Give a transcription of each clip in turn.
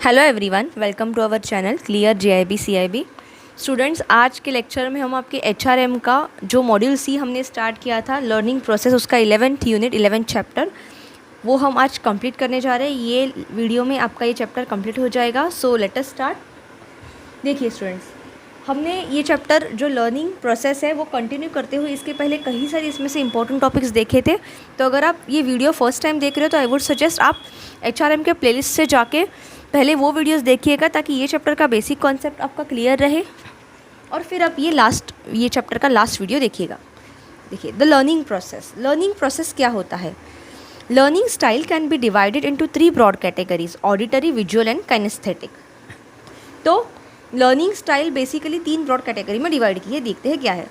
Hello everyone, welcome to our channel clear JIB CIB। Students, आज के lecture में हम आपके HRM का जो मॉड्यूल सी हमने स्टार्ट किया था लर्निंग प्रोसेस, उसका 11th यूनिट 11th चैप्टर, वो हम आज कंप्लीट करने जा रहे हैं। ये वीडियो में आपका ये चैप्टर कंप्लीट हो जाएगा। So let us start. देखिए स्टूडेंट्स, हमने ये चैप्टर जो लर्निंग प्रोसेस है वो कंटिन्यू करते हुए इसके पहले कई सारे इसमें से इंपॉर्टेंट टॉपिक्स देखे थे। तो अगर आप ये वीडियो फर्स्ट टाइम देख रहे हो तो आई वुड सजेस्ट आप HRM के प्लेलिस्ट से जाके पहले वो वीडियोस देखिएगा ताकि ये चैप्टर का बेसिक कॉन्सेप्ट आपका क्लियर रहे, और फिर आप ये चैप्टर का लास्ट वीडियो देखिएगा। देखिए, the learning process. Learning process क्या होता है? Learning style can be divided into 3 broad categories: auditory, visual and kinaesthetic. तो learning style basically 3 broad category में डिवाइड की है। देखते हैं क्या है।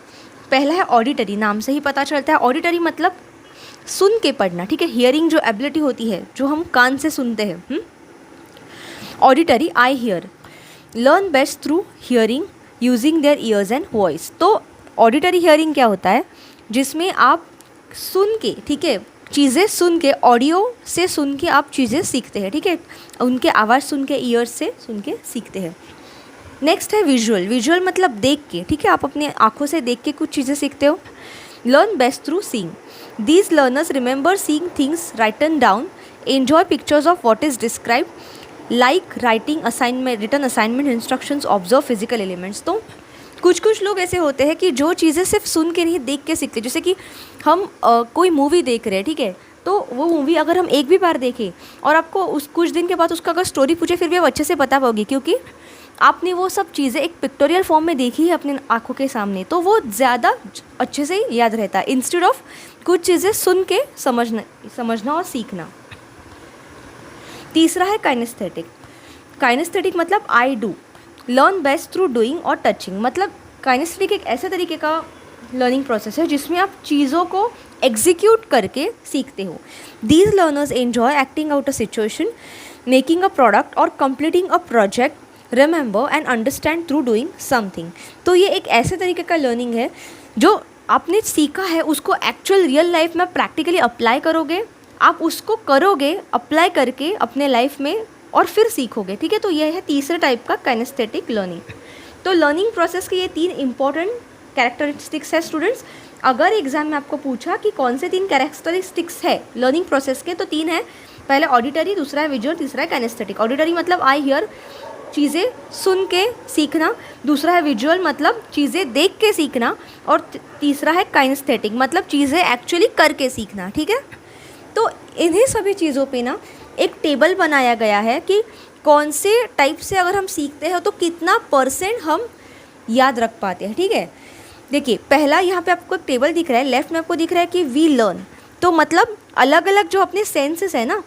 पहला है ऑडिटरी। नाम से ही पता चलता है, ऑडिटरी मतलब सुन के पढ़ना, ठीक है। हियरिंग जो एबिलिटी होती है, जो हम कान से सुनते हैं। Auditory, I hear, learn best through hearing using their years and voice. तो ऑडिटरी हियरिंग क्या होता है? जिसमें आप सुन के, ठीक है, चीज़ें सुन के, ऑडियो से सुन के आप चीज़ें सीखते हैं, ठीक है। उनके आवाज़ सुन के, ईयर्स से सुन के सीखते हैं। नेक्स्ट है विजुअल। विजुअल मतलब देख के, ठीक है, आप अपने आँखों से देख के कुछ चीज़ें सीखते हो। Learn best through seeing. These learners remember seeing things written down, enjoy pictures of what is describe, like writing assignment, written assignment, instructions, observe physical elements. तो कुछ लोग ऐसे होते हैं कि जो चीज़ें सिर्फ सुन के नहीं, देख के सीखते। जैसे कि हम कोई मूवी देख रहे हैं, ठीक है, तो वो मूवी अगर हम एक भी बार देखें और आपको उस कुछ दिन के बाद उसका अगर स्टोरी पूछे, फिर भी आप अच्छे से बता पाओगे, क्योंकि आपने वो सब चीज़ें एक पिक्टोरियल फॉर्म में देखी है अपने आँखों के सामने। तो वो ज़्यादा अच्छे से याद रहता है, इंस्टेड ऑफ कुछ चीज़ें सुन के समझना और सीखना। तीसरा है काइनेस्थेटिक। काइनेस्थेटिक मतलब I do, learn best through doing और टचिंग। मतलब काइनेस्थेटिक एक ऐसे तरीके का लर्निंग प्रोसेस है जिसमें आप चीज़ों को एग्जीक्यूट करके सीखते हो। These learners enjoy acting out a situation, making a product और completing a project, remember and understand through doing something. तो ये एक ऐसे तरीके का लर्निंग है जो आपने सीखा है उसको एक्चुअल रियल लाइफ में प्रैक्टिकली अप्लाई करोगे, आप उसको करोगे अप्लाई करके अपने लाइफ में, और फिर सीखोगे, ठीक है। तो यह है तीसरे टाइप का काइनेस्थेटिक लर्निंग। तो लर्निंग प्रोसेस के ये 3 इंपॉर्टेंट कैरेक्टरिस्टिक्स है स्टूडेंट्स। अगर एग्जाम में आपको पूछा कि कौन से 3 कैरेक्टरिस्टिक्स है लर्निंग प्रोसेस के, तो 3 है। पहले ऑडिटरी, दूसरा है विजुअल, तीसरा है काइनेस्थेटिक। ऑडिटरी मतलब आई हियर, चीज़ें सुन के सीखना। दूसरा है विजुअल मतलब चीज़ें देख के सीखना। और तीसरा है काइनेस्थेटिक मतलब चीज़ें एक्चुअली करके सीखना, ठीक है। तो इन्हीं सभी चीज़ों पे ना एक टेबल बनाया गया है कि कौन से टाइप से अगर हम सीखते हैं तो कितना % हम याद रख पाते हैं, ठीक है। देखिए, पहला यहाँ पे आपको एक टेबल दिख रहा है, लेफ्ट में आपको दिख रहा है कि वी लर्न। तो मतलब अलग अलग जो अपने सेंसेस है ना,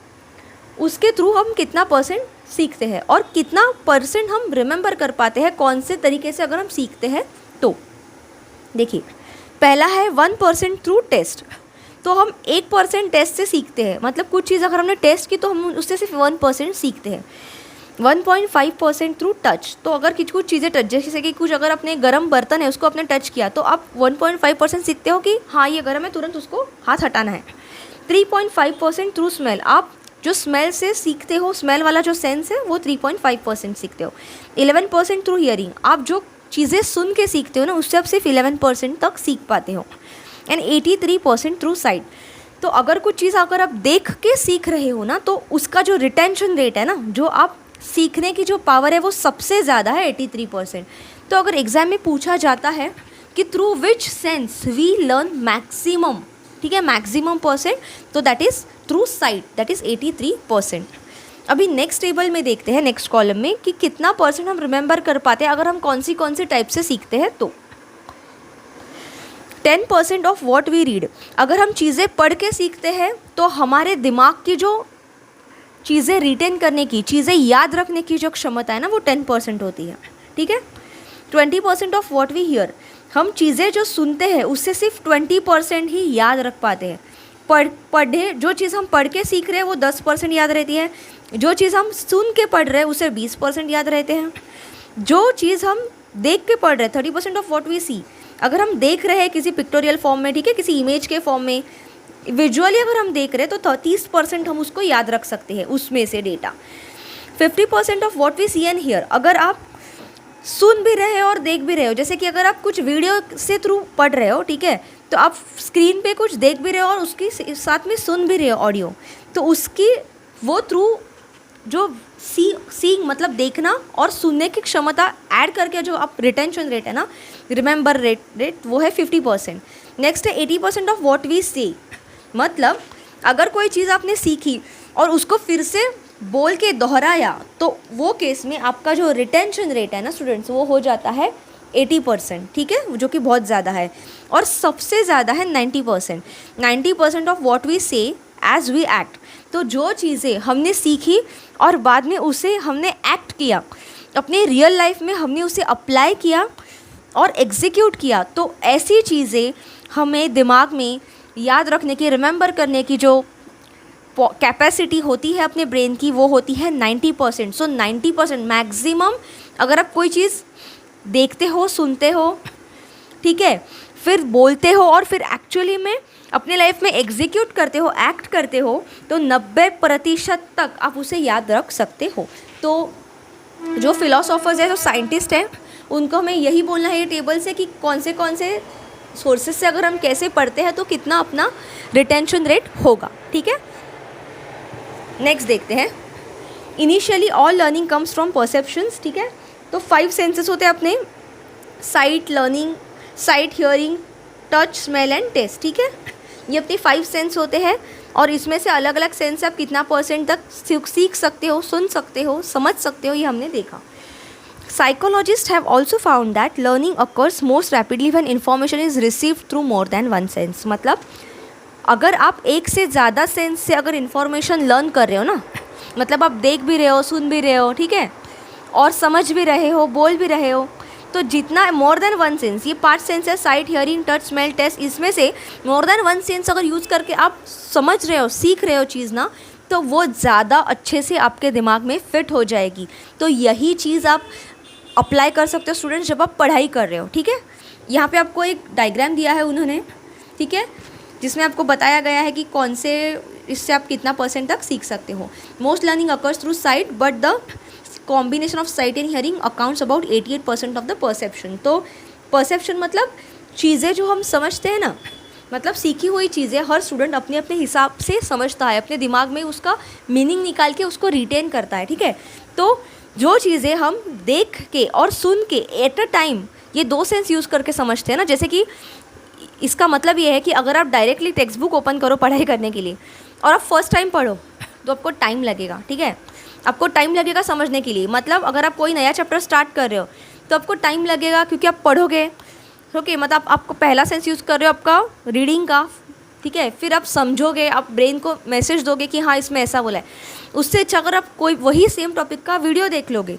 उसके थ्रू हम कितना % सीखते हैं और कितना % हम रिमेंबर कर पाते हैं कौन से तरीके से अगर हम सीखते हैं तो। देखिए, पहला है 1% थ्रू टेस्ट। तो हम 1% टेस्ट से सीखते हैं, मतलब कुछ चीज़ अगर हमने टेस्ट की तो हम उससे सिर्फ 1% सीखते हैं। 1.5% थ्रू टच। तो अगर कुछ चीज़ें टच, जैसे कि कुछ अगर अपने गर्म बर्तन है उसको आपने टच किया तो आप 1.5% सीखते हो कि हाँ ये गर्म है, तुरंत उसको हाथ हटाना है। 3.5% थ्रू स्मेल। आप जो स्मेल से सीखते हो, स्मेल वाला जो सेंस है, वो 3.5% सीखते हो। 11% थ्रू हियरिंग। आप जो चीज़ें सुन के सीखते हो ना, उससे आप सिर्फ 11% तक सीख पाते हो। And 83% through site. तो अगर कुछ चीज़ अगर आप देख के सीख रहे हो ना, तो उसका जो रिटेंशन रेट है ना, जो आप सीखने की जो पावर है वो सबसे ज़्यादा है, 83%। तो अगर एग्जाम में पूछा जाता है कि through which sense we learn maximum, ठीक है, मैक्सिमम %, तो that is through sight, that is 83%। अभी नेक्स्ट टेबल में देखते हैं, नेक्स्ट कॉलम में, कि कितना % हम रिमेंबर कर पाते हैं अगर हम कौन सी टाइप से सीखते हैं तो। 10% ऑफ वॉट वी रीड। अगर हम चीज़ें पढ़ के सीखते हैं तो हमारे दिमाग की जो चीज़ें रिटेन करने की, चीज़ें याद रखने की जो क्षमता है ना, वो 10% होती है, ठीक है। 20% ऑफ वॉट वी हियर। हम चीज़ें जो सुनते हैं उससे सिर्फ 20% ही याद रख पाते हैं। जो चीज़ हम पढ़ के सीख रहे हैं वो 10% याद रहती है। जो चीज़ हम सुन के पढ़ रहे हैं उसे 20% याद रहते हैं। जो चीज़ हम देख के पढ़ रहे हैं, 30% ऑफ वॉट वी सी। अगर हम देख रहे हैं किसी पिक्टोरियल फॉर्म में, ठीक है, किसी इमेज के फॉर्म में, विजुअली अगर हम देख रहे हैं तो 30% हम उसको याद रख सकते हैं उसमें से data. 50% of what we see and hear, अगर आप सुन भी रहे हो और देख भी रहे हो, जैसे कि अगर आप कुछ वीडियो से थ्रू पढ़ रहे हो, ठीक है, तो आप स्क्रीन पे कुछ देख भी रहे हो और उसकी साथ में सुन भी रहे हो ऑडियो, तो उसकी वो थ्रू जो सीइंग मतलब देखना और सुनने की क्षमता ऐड करके जो आप रिटेंशन रेट है ना, रिमेंबर रेट वो है 50%। नेक्स्ट है 80% ऑफ वॉट वी से, मतलब अगर कोई चीज़ आपने सीखी और उसको फिर से बोल के दोहराया तो वो केस में आपका जो रिटेंशन रेट है ना स्टूडेंट्स, वो हो जाता है 80%, ठीक है, जो कि बहुत ज़्यादा है। और सबसे ज़्यादा है 90%। 90% ऑफ वॉट वी से एज वी एक्ट, तो जो चीज़ें हमने सीखी और बाद में उसे हमने एक्ट किया, अपने रियल लाइफ में हमने उसे अप्लाई किया और एग्जीक्यूट किया, तो ऐसी चीज़ें हमें दिमाग में याद रखने की, रिमेंबर करने की जो कैपेसिटी होती है अपने ब्रेन की, वो होती है 90%। सो 90% मैक्सिमम अगर आप कोई चीज़ देखते हो, सुनते हो, ठीक है, फिर बोलते हो और फिर एक्चुअली में अपने लाइफ में एग्जीक्यूट करते हो, एक्ट करते हो, तो 90% तक आप उसे याद रख सकते हो। तो जो फिलोसोफर्स है, जो साइंटिस्ट हैं, उनको हमें यही बोलना है ये टेबल से कि कौन से सोर्सेज से अगर हम कैसे पढ़ते हैं तो कितना अपना रिटेंशन रेट होगा, ठीक है। नेक्स्ट देखते हैं, initially all learning comes from perceptions, ठीक है। तो 5 सेंसेस होते हैं अपने, sight learning, sight hearing, touch, smell and taste, ठीक है। ये अपने 5 सेंस होते हैं और इसमें से अलग अलग सेंस आप कितना % तक सीख सकते हो, सुन सकते हो, समझ सकते हो, ये हमने देखा। Psychologists have also found that learning occurs most rapidly when information is received through more than one sense। मतलब अगर आप एक से ज़्यादा सेंस से अगर इन्फॉर्मेशन लर्न कर रहे हो ना, मतलब आप देख भी रहे हो, सुन भी रहे हो, ठीक है, और समझ भी रहे हो, बोल भी रहे हो, तो जितना मोर देन वन सेंस, ये 5 सेंस है, sight, hearing, touch, smell, taste, इसमें से मोर देन वन सेंस अगर यूज़ करके आप समझ रहे हो, सीख रहे हो चीज़ ना, तो वो ज़्यादा अच्छे से आपके दिमाग में फिट हो जाएगी। तो यही चीज़ आप अप्लाई कर सकते हो स्टूडेंट्स जब आप पढ़ाई कर रहे हो, ठीक है। यहाँ पे आपको एक डायग्राम दिया है उन्होंने, ठीक है, जिसमें आपको बताया गया है कि कौन से इससे आप कितना % तक सीख सकते हो। Most learning occurs through site but the combination of site and hearing accounts about 88% of the perception. तो परसेप्शन मतलब चीज़ें जो हम समझते हैं ना, मतलब सीखी हुई चीज़ें हर स्टूडेंट अपने अपने हिसाब से समझता है, अपने दिमाग में उसका मीनिंग निकाल के उसको रिटेन करता है, ठीक है। तो जो चीज़ें हम देख के और सुन के एट अ टाइम, ये 2 सेंस यूज़ करके समझते हैं ना, जैसे कि इसका मतलब ये है कि अगर आप डायरेक्टली टेक्स्ट बुक ओपन करो पढ़ाई करने के लिए और आप फर्स्ट टाइम पढ़ो तो आपको टाइम लगेगा, ठीक है, आपको टाइम लगेगा समझने के लिए। मतलब अगर आप कोई नया चैप्टर स्टार्ट कर रहे हो तो आपको टाइम लगेगा क्योंकि आप पढ़ोगे, ओके, मतलब आपको पहला सेंस यूज़ कर रहे हो आपका रीडिंग का, ठीक है, फिर आप समझोगे, आप ब्रेन को मैसेज दोगे कि हाँ इसमें ऐसा बोला है। उससे अच्छा अगर आप कोई वही सेम टॉपिक का वीडियो देख लोगे,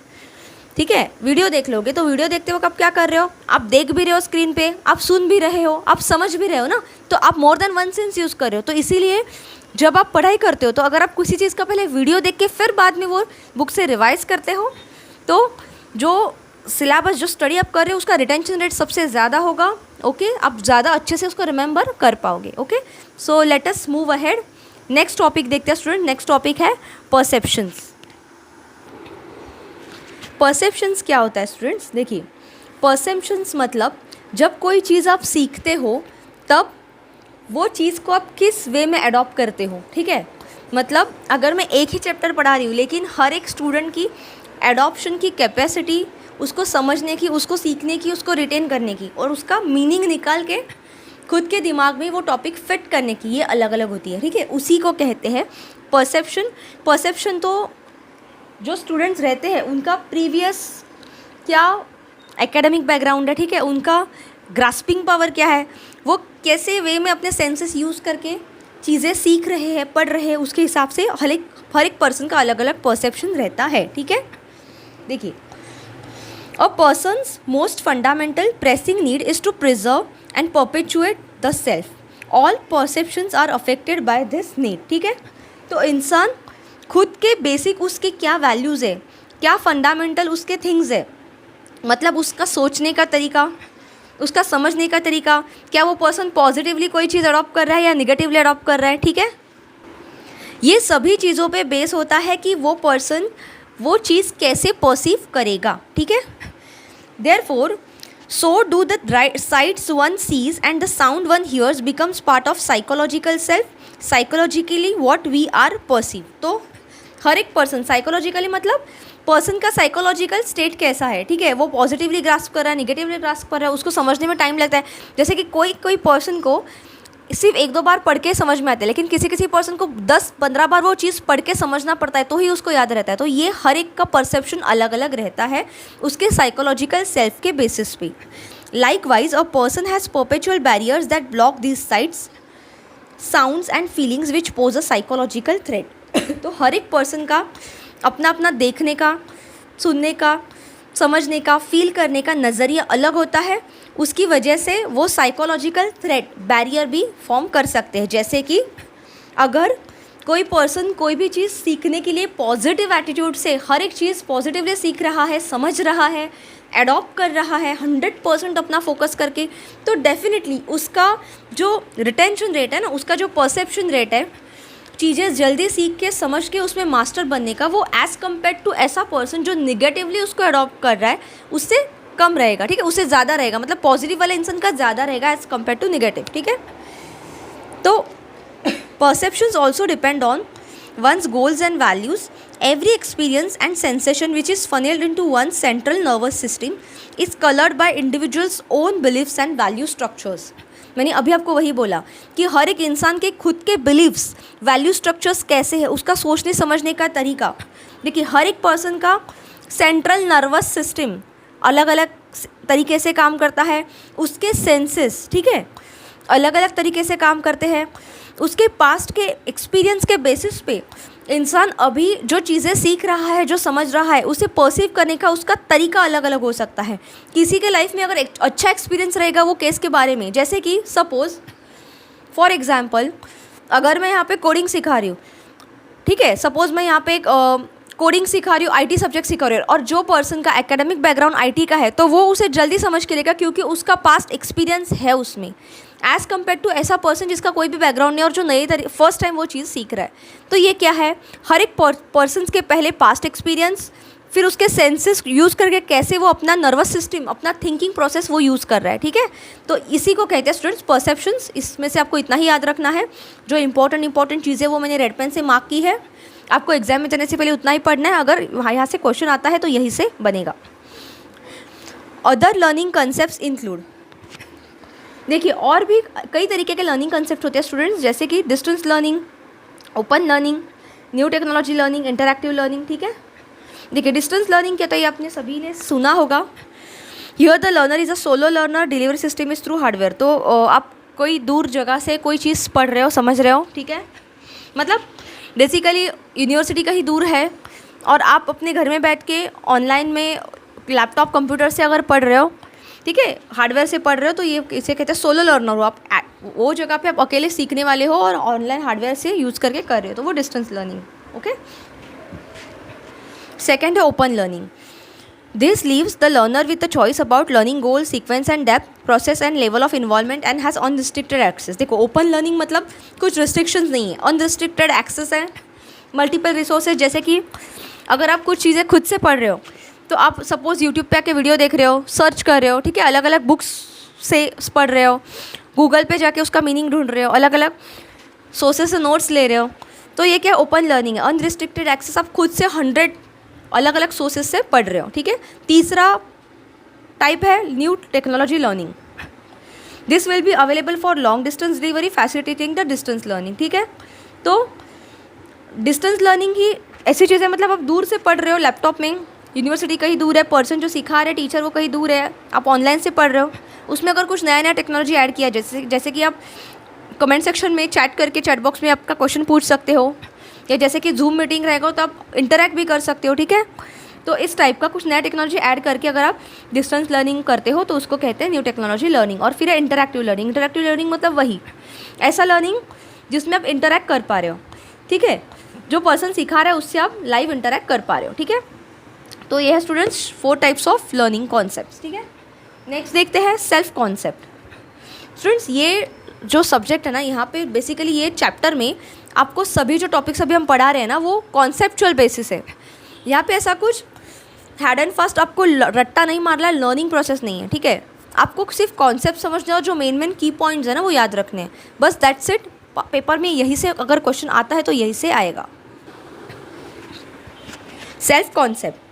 ठीक है, वीडियो देख लोगे, तो वीडियो देखते वक्त आप क्या कर रहे हो, आप देख भी रहे हो स्क्रीन पे, आप सुन भी रहे हो, आप समझ भी रहे हो ना, तो आप मोर देन वन सेंस यूज़ कर रहे हो। तो इसीलिए जब आप पढ़ाई करते हो तो अगर आप किसी चीज़ का पहले वीडियो देख के फिर बाद में वो बुक से रिवाइज करते हो, तो जो सिलेबस, जो स्टडी आप कर रहे हो, उसका रिटेंशन रेट सबसे ज़्यादा होगा, ओके, आप ज़्यादा अच्छे से उसको रिमेंबर कर पाओगे, okay. So let us move ahead, next topic देखते हैं स्टूडेंट। नेक्स्ट टॉपिक है परसेप्शंस। परसेप्शंस क्या होता है स्टूडेंट्स, देखिए, परसेप्शंस मतलब जब कोई चीज़ आप सीखते हो तब वो चीज़ को आप किस वे में अडॉप्ट करते हो, ठीक है। मतलब अगर मैं एक ही चैप्टर पढ़ा रही हूँ लेकिन हर एक स्टूडेंट की एडॉप्शन की कैपेसिटी, उसको समझने की, उसको सीखने की, उसको रिटेन करने की और उसका मीनिंग निकाल के खुद के दिमाग में वो टॉपिक फिट करने की, ये अलग अलग होती है, ठीक है। उसी को कहते हैं परसेप्शन। परसेप्शन तो जो स्टूडेंट्स रहते हैं उनका प्रीवियस क्या एकेडमिक बैकग्राउंड है, ठीक है, उनका ग्रास्पिंग पावर क्या है, वो कैसे वे में अपने सेंसेस यूज़ करके चीज़ें सीख रहे हैं, पढ़ रहे हैं, उसके हिसाब से हर एक पर्सन का अलग अलग परसेप्शन रहता है, ठीक है। देखिए, a person's most fundamental pressing need is to preserve and perpetuate the self. All perceptions are affected by this need, ठीक है। तो इंसान खुद के बेसिक उसके क्या वैल्यूज़ है, क्या फंडामेंटल उसके थिंग्स है, मतलब उसका सोचने का तरीका, उसका समझने का तरीका, क्या वो पर्सन पॉजिटिवली कोई चीज़ अडॉप्ट कर रहा है या निगेटिवली अडॉप्ट कर रहा है, ठीक है। ये सभी चीज़ों पे बेस होता है कि वो पर्सन वो चीज़ कैसे परसीव करेगा, ठीक है। Therefore so do the sights one sees and the sound one hears becomes part of psychological self, psychologically what we are perceive। तो हर एक पर्सन साइकोलॉजिकली मतलब पर्सन का साइकोलॉजिकल स्टेट कैसा है, ठीक है, वो पॉजिटिवली ग्रास्प कर रहा है, निगेटिवली ग्रास्प कर रहा है, उसको समझने में टाइम लगता है। जैसे कि कोई पर्सन को सिर्फ 1-2 बार पढ़ के समझ में आता है, लेकिन किसी पर्सन को 10-15 बार वो चीज़ पढ़ के समझना पड़ता है तो ही उसको याद रहता है। तो ये हर एक का परसेप्शन अलग अलग रहता है उसके साइकोलॉजिकल सेल्फ के बेसिस पे। Likewise a person has perpetual barriers that block these sites, sounds and feelings which pose a psychological threat. तो हर एक पर्सन का अपना अपना देखने का, सुनने का, समझने का, फील करने का नज़रिया अलग होता है। उसकी वजह से वो साइकोलॉजिकल थ्रेट बैरियर भी फॉर्म कर सकते हैं। जैसे कि अगर कोई पर्सन कोई भी चीज़ सीखने के लिए पॉजिटिव एटीट्यूड से हर एक चीज़ पॉजिटिवली सीख रहा है, समझ रहा है, एडॉप्ट कर रहा है 100% अपना फोकस करके, तो डेफिनेटली उसका जो रिटेंशन रेट है ना, उसका जो परसेप्शन रेट है, चीज़ें जल्दी सीख के समझ के उसमें मास्टर बनने का, वो एज़ कम्पेयर टू ऐसा पर्सन जो निगेटिवली उसको अडॉप्ट कर रहा है उससे कम रहेगा, ठीक है, उससे ज़्यादा रहेगा। मतलब पॉजिटिव वाले इंसान का ज़्यादा रहेगा एज़ कम्पेयर टू निगेटिव, ठीक है। तो perceptions also depend on one's goals and values. Every experience and sensation which is funneled into one's central nervous system is colored by individual's own beliefs and value structures. मैंने अभी आपको वही बोला कि हर एक इंसान के खुद के बिलीव्स, वैल्यू स्ट्रक्चर्स कैसे है, उसका सोचने समझने का तरीका। देखिए हर एक पर्सन का सेंट्रल नर्वस सिस्टम अलग अलग तरीके से काम करता है, उसके सेंसेस, ठीक है, अलग अलग तरीके से काम करते हैं। उसके पास्ट के एक्सपीरियंस के बेसिस पे इंसान अभी जो चीज़ें सीख रहा है, जो समझ रहा है, उसे परसीव करने का उसका तरीका अलग अलग हो सकता है। किसी के लाइफ में अगर एक अच्छा एक्सपीरियंस रहेगा वो केस के बारे में, जैसे कि सपोज़ फॉर एग्जांपल अगर मैं यहाँ पे कोडिंग सिखा रही हूँ, ठीक है, सपोज़ मैं यहाँ पे एक कोडिंग सिखा रही हूँ, आईटी सब्जेक्ट सिखा रही हूँ, और जो पर्सन का एकेडमिक बैकग्राउंड आईटी का है तो वो उसे जल्दी समझ के लेगा क्योंकि उसका पास्ट एक्सपीरियंस है उसमें, एज़ कम्पेयर टू ऐसा पर्सन जिसका कोई भी बैकग्राउंड नहीं और जो नए फर्स्ट टाइम वो चीज़ सीख रहा है। तो ये क्या है, हर एक पर्सन के पहले पास्ट एक्सपीरियंस, फिर उसके सेंसेस यूज़ करके कैसे वो अपना नर्वस सिस्टम, अपना थिंकिंग प्रोसेस वो यूज़ कर रहा है, ठीक है। तो इसी को कहते हैं स्टूडेंट्स परसेप्शंस। इसमें से आपको इतना ही याद रखना है, जो इंपॉर्टेंट चीज़ें वो मैंने रेड पेन से मार्क की है, आपको एग्जाम में जाने से पहले उतना ही पढ़ना है। अगर यहाँ से क्वेश्चन आता है तो यही से बनेगा। अदर लर्निंग कंसेप्ट इंक्लूड, देखिए और भी कई तरीके के लर्निंग कंसेप्ट होते हैं स्टूडेंट्स, जैसे कि distance learning, open learning, new technology learning, interactive learning, ठीक है। देखिए डिस्टेंस लर्निंग क्या, तो ये आपने सभी ने सुना होगा। Here the learner is a solo learner, delivery system is through hardware. तो आप कोई दूर जगह से कोई चीज़ पढ़ रहे हो, समझ रहे हो, ठीक है, मतलब बेसिकली यूनिवर्सिटी का ही दूर है और आप अपने घर में बैठ के ऑनलाइन में लैपटॉप कंप्यूटर से अगर पढ़ रहे हो, ठीक है, हार्डवेयर से पढ़ रहे हो, तो ये इसे कहते हैं सोलो लर्नर हो। आप वो जगह पे आप अकेले सीखने वाले हो और ऑनलाइन हार्डवेयर से यूज़ करके कर रहे हो, तो वो डिस्टेंस लर्निंग, ओके। सेकेंड है open learning. This leaves the learner with the choice about learning goal, sequence and depth, process and level of involvement and has unrestricted access. देखो open learning मतलब कुछ रिस्ट्रिक्शंस नहीं है, unrestricted access है, multiple resources. जैसे कि अगर आप कुछ चीज़ें खुद से पढ़ रहे हो तो आप सपोज़ यूट्यूब पे आके वीडियो देख रहे हो, सर्च कर रहे हो, ठीक है, अलग अलग बुक्स से पढ़ रहे हो, गूगल पे जाके उसका मीनिंग ढूंढ रहे हो, अलग अलग सोर्सेज से नोट्स ले रहे हो, तो ये क्या ओपन लर्निंग है। अनरिस्ट्रिक्टेड एक्सेस, आप खुद से 100 अलग अलग सोर्सेज से पढ़ रहे हो, ठीक है। तीसरा टाइप है new technology learning. This will be available for long distance delivery facilitating the distance learning, ठीक है। तो डिस्टेंस लर्निंग की ऐसी चीज़ है, मतलब आप दूर से पढ़ रहे हो लैपटॉप में, यूनिवर्सिटी कहीं दूर है, पर्सन जो सिखा रहे टीचर वो कहीं दूर है, आप ऑनलाइन से पढ़ रहे हो, उसमें अगर कुछ नया टेक्नोलॉजी ऐड किया, जैसे कि आप कमेंट सेक्शन में चैट करके चैट बॉक्स में आपका क्वेश्चन पूछ सकते हो, या जैसे कि जूम मीटिंग रहेगा तो आप इंटरैक्ट भी कर सकते हो, ठीक है। तो इस टाइप का कुछ नया टेक्नोलॉजी ऐड करके अगर आप डिस्टेंस लर्निंग करते हो तो उसको कहते हैं न्यू टेक्नोलॉजी लर्निंग। और फिर है इंटरैक्टिव लर्निंग। इंटरैक्टिव लर्निंग मतलब वही ऐसा लर्निंग जिसमें आप इंटरैक्ट कर पा रहे हो, ठीक है, जो पर्सन सिखा रहा है उससे आप लाइव इंटरैक्ट कर पा रहे हो, ठीक है। तो ये है students 4 types of learning concepts, ठीक है। नेक्स्ट देखते हैं सेल्फ कॉन्सेप्ट। स्टूडेंट्स ये जो सब्जेक्ट है ना, यहाँ पे बेसिकली ये चैप्टर में आपको सभी जो टॉपिक्स अभी हम पढ़ा रहे हैं ना वो कॉन्सेप्चुअल बेसिस है। यहाँ पे ऐसा कुछ हैड एंड फास्ट आपको रट्टा नहीं मारना है, लर्निंग प्रोसेस नहीं है, ठीक है। आपको सिर्फ कॉन्सेप्ट समझना और जो मेन की पॉइंट्स है ना वो याद रखने हैं, बस दैट्स इट। पेपर में यही से अगर क्वेश्चन आता है तो यही से आएगा। Self concept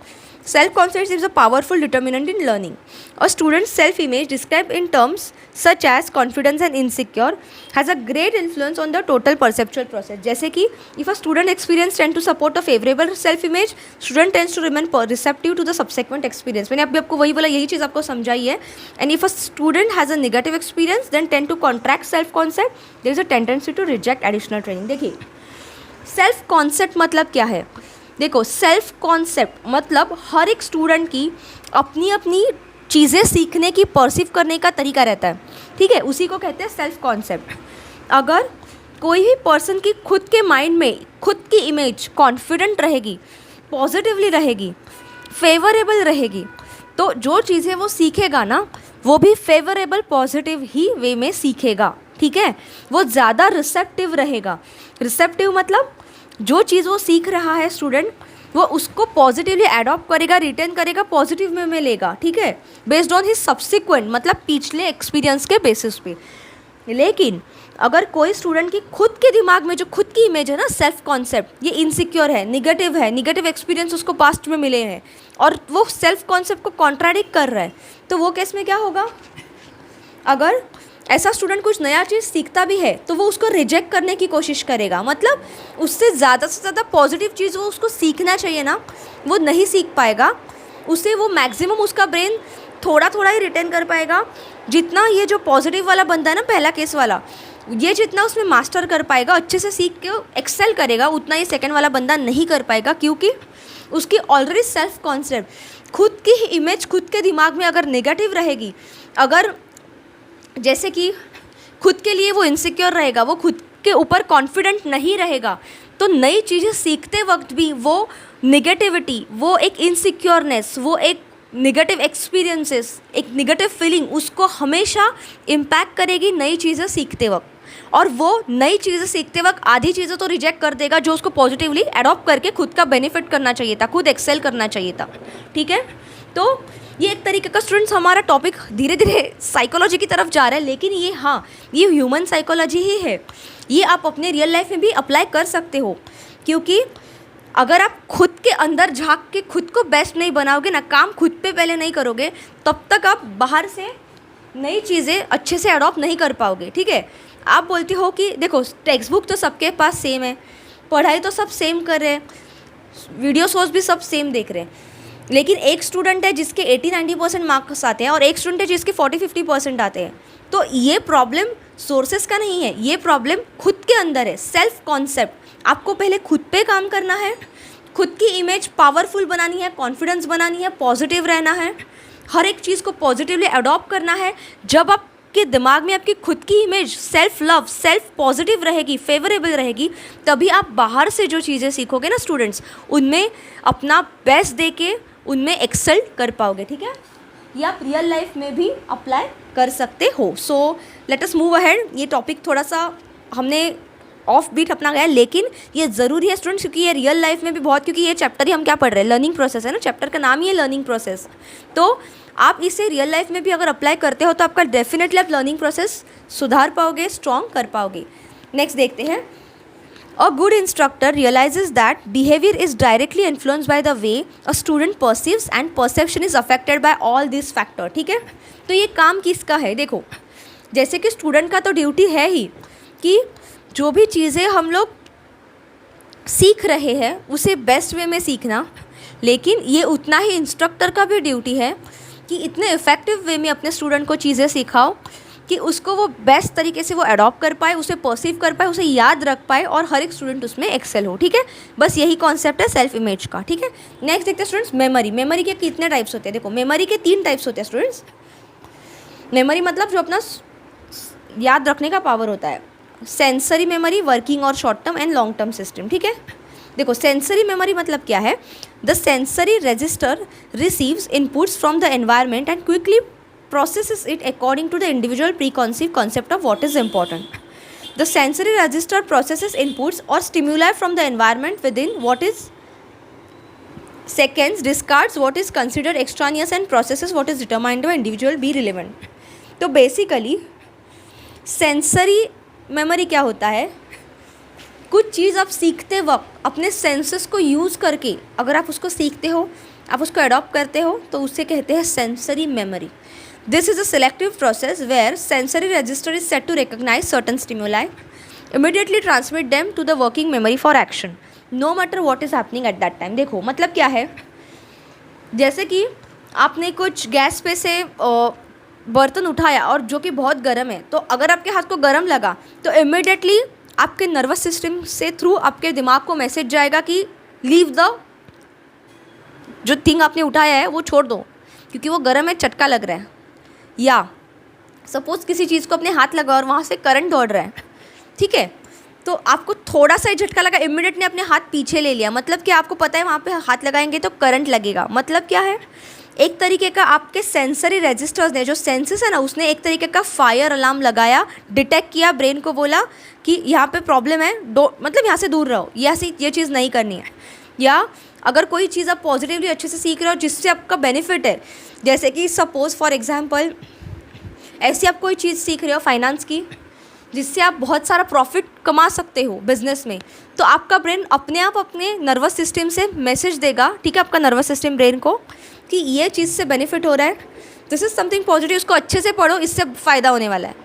is a powerful determinant in learning. A student's self-image described in terms such as confidence and insecure has a great influence on the total perceptual process. जैसे कि if a student experience tend to support a favorable self-image, student tends to remain receptive to the subsequent experience. मैंने अभी आपको वही बोला, यही चीज़ आपको समझाई है। And if a student has a negative experience, then tend to contract self-concept. There is a tendency to reject additional training. देखिए सेल्फ कॉन्सेप्ट मतलब क्या है। देखो सेल्फ कॉन्सेप्ट मतलब हर एक स्टूडेंट की अपनी अपनी चीज़ें सीखने की परसीव करने का तरीका रहता है, ठीक है, उसी को कहते हैं सेल्फ कॉन्सेप्ट। अगर कोई भी पर्सन की खुद के माइंड में खुद की इमेज कॉन्फिडेंट रहेगी, पॉजिटिवली रहेगी, फेवरेबल रहेगी, तो जो चीज़ें वो सीखेगा ना वो भी फेवरेबल पॉजिटिव ही वे में सीखेगा, ठीक है। वो ज़्यादा रिसेप्टिव रहेगा। रिसेप्टिव मतलब जो चीज़ वो सीख रहा है स्टूडेंट वो उसको पॉजिटिवली एडॉप्ट करेगा, रिटेन करेगा, पॉजिटिव में लेगा, ठीक है, बेस्ड ऑन हिज सब्सिक्वेंट मतलब पिछले एक्सपीरियंस के बेसिस पे। लेकिन अगर कोई स्टूडेंट की खुद के दिमाग में जो खुद की इमेज है ना, सेल्फ कॉन्सेप्ट, ये इनसिक्योर है, निगेटिव एक्सपीरियंस उसको पास्ट में मिले हैं और वो सेल्फ कॉन्सेप्ट को कॉन्ट्राडिक्ट कर रहा है, तो वो केस में क्या होगा, अगर ऐसा स्टूडेंट कुछ नया चीज़ सीखता भी है तो वो उसको रिजेक्ट करने की कोशिश करेगा। मतलब उससे ज़्यादा से ज़्यादा पॉजिटिव चीज़ वो उसको सीखना चाहिए ना, वो नहीं सीख पाएगा। उसे वो मैक्सिमम उसका ब्रेन थोड़ा थोड़ा ही रिटेन कर पाएगा। जितना ये जो पॉजिटिव वाला बंदा है ना, पहला केस वाला, ये जितना उसमें मास्टर कर पाएगा, अच्छे से सीख के एक्सेल करेगा, उतना ये सेकेंड वाला बंदा नहीं कर पाएगा, क्योंकि उसकी ऑलरेडी सेल्फ कॉन्सेप्ट, खुद की इमेज खुद के दिमाग में अगर नेगेटिव रहेगी, अगर जैसे कि खुद के लिए वो इनसिक्योर रहेगा, वो खुद के ऊपर कॉन्फिडेंट नहीं रहेगा, तो नई चीज़ें सीखते वक्त भी वो नेगेटिविटी, वो एक इनसिक्योरनेस, वो एक नेगेटिव एक्सपीरियंसेस, एक नेगेटिव फीलिंग उसको हमेशा इम्पैक्ट करेगी नई चीज़ें सीखते वक्त। और वो नई चीज़ें सीखते वक्त आधी चीज़ें तो रिजेक्ट कर देगा जो उसको पॉजिटिवली एडॉप्ट करके खुद का बेनिफिट करना चाहिए था, खुद एक्सेल करना चाहिए था, ठीक है। तो ये एक तरीके का स्टूडेंट्स हमारा टॉपिक धीरे धीरे साइकोलॉजी की तरफ जा रहा है, लेकिन ये हाँ ये ह्यूमन साइकोलॉजी ही है, ये आप अपने रियल लाइफ में भी अप्लाई कर सकते हो। क्योंकि अगर आप खुद के अंदर झांक के खुद को बेस्ट नहीं बनाओगे ना, काम खुद पे पहले नहीं करोगे, तब तक आप बाहर से नई चीज़ें अच्छे से अडॉप्ट नहीं कर पाओगे, ठीक है। आप बोलते हो कि देखो टेक्स्ट बुक तो सबके पास सेम है, पढ़ाई तो सब सेम कर रहे हैं, वीडियो सोर्स भी सब सेम देख रहे हैं, लेकिन एक स्टूडेंट है जिसके 80-90% मार्क्स आते हैं और एक स्टूडेंट है जिसके 40-50% आते हैं, तो ये प्रॉब्लम सोर्सेस का नहीं है, ये प्रॉब्लम खुद के अंदर है। सेल्फ कॉन्सेप्ट, आपको पहले खुद पे काम करना है, खुद की इमेज पावरफुल बनानी है, कॉन्फिडेंस बनानी है, पॉजिटिव रहना है, हर एक चीज़ को पॉजिटिवली अडॉप्ट करना है। जब आपके दिमाग में आपकी खुद की image self love, self positive रहेगी, फेवरेबल रहेगी, तभी आप बाहर से जो चीज़ें सीखोगे ना स्टूडेंट्स, उनमें अपना बेस्ट दे के उनमें एक्सेल कर पाओगे, ठीक है। ये आप रियल लाइफ में भी अप्लाई कर सकते हो। So let us move ahead. ये टॉपिक थोड़ा सा हमने ऑफ बीट अपना गया, लेकिन ये ज़रूरी है स्टूडेंट्स, क्योंकि ये रियल लाइफ में भी बहुत, क्योंकि ये चैप्टर ही हम क्या पढ़ रहे हैं, लर्निंग प्रोसेस है ना, चैप्टर का नाम ही है लर्निंग प्रोसेस। तो आप इसे रियल लाइफ में भी अगर अप्लाई करते हो तो आपका डेफिनेटली आप लर्निंग प्रोसेस सुधार पाओगे, स्ट्रॉन्ग कर पाओगे। नेक्स्ट देखते हैं। A good instructor realizes that behavior is directly influenced by the way a student perceives and perception is affected by all these factors, ठीक है। तो ये काम किसका है, देखो जैसे कि स्टूडेंट का तो ड्यूटी है ही कि जो भी चीज़ें हम लोग सीख रहे हैं उसे बेस्ट वे में सीखना, लेकिन ये उतना ही इंस्ट्रक्टर का भी ड्यूटी है कि इतने इफ़ेक्टिव वे में अपने स्टूडेंट को चीज़ें सिखाओ कि उसको वो बेस्ट तरीके से वो अडॉप्ट कर पाए, उसे परसीव कर पाए, उसे याद रख पाए और हर एक स्टूडेंट उसमें एक्सेल हो, ठीक है। बस यही कॉन्सेप्ट है सेल्फ इमेज का, ठीक है। नेक्स्ट देखते हैं स्टूडेंट्स मेमोरी। मेमोरी के कितने टाइप्स होते हैं, देखो मेमोरी के 3 टाइप्स होते हैं स्टूडेंट्स। मेमोरी मतलब जो अपना याद रखने का पावर होता है। सेंसरी मेमोरी, वर्किंग और short term and long term system, ठीक है। देखो सेंसरी मेमोरी मतलब क्या है, the sensory register receives inputs from the environment and quickly processes it according to the individual preconceived concept of what is important. The sensory register processes inputs or stimuli from the environment within what is seconds discards what is considered extraneous and processes what is determined by individual be relevant. तो basically sensory memory क्या होता है, कुछ चीज़ आप सीखते वक्त अपने senses को यूज़ करके अगर आप उसको सीखते हो, आप उसको अडॉप्ट करते हो, तो उसे कहते हैं sensory memory. This is a selective process where sensory register is set to recognize certain stimuli, immediately transmit them to the working memory for action no matter what is happening at that time. देखो मतलब क्या है, जैसे कि आपने कुछ gas पे से बर्तन उठाया और जो कि बहुत गर्म है, तो अगर आपके हाथ को गर्म लगा तो इमीडिएटली आपके नर्वस सिस्टम से थ्रू आपके दिमाग को मैसेज जाएगा कि लीव द जो थिंग आपने उठाया है वो छोड़ दो, क्योंकि वो गर्म है, चटका लग रहा है। या सपोज़ किसी चीज़ को अपने हाथ लगा और वहाँ से करंट दौड़ रहा है, ठीक है, तो आपको थोड़ा सा ही झटका लगा, इमीडिएटली अपने हाथ पीछे ले लिया, मतलब कि आपको पता है वहाँ पे हाथ लगाएंगे तो करंट लगेगा। मतलब क्या है, एक तरीके का आपके सेंसरी रजिस्टर्स ने, जो सेंसेस है ना, उसने एक तरीके का फायर अलार्म लगाया, डिटेक्ट किया, ब्रेन को बोला कि यहाँ पे प्रॉब्लम है, मतलब यहाँ से दूर रहो, ये चीज़ नहीं करनी है। या अगर कोई चीज़ आप पॉजिटिवली अच्छे से सीख रहे हो जिससे आपका बेनिफिट है, जैसे कि सपोज़ फॉर एग्जांपल ऐसी आप कोई चीज़ सीख रहे हो फाइनेंस की जिससे आप बहुत सारा प्रॉफिट कमा सकते हो बिजनेस में, तो आपका ब्रेन अपने आप अपने नर्वस सिस्टम से मैसेज देगा, ठीक है, आपका नर्वस सिस्टम ब्रेन को, कि ये चीज़ से बेनिफिट हो रहा है, दिस इज़ समथिंग पॉजिटिव, उसको अच्छे से पढ़ो, इससे फ़ायदा होने वाला है,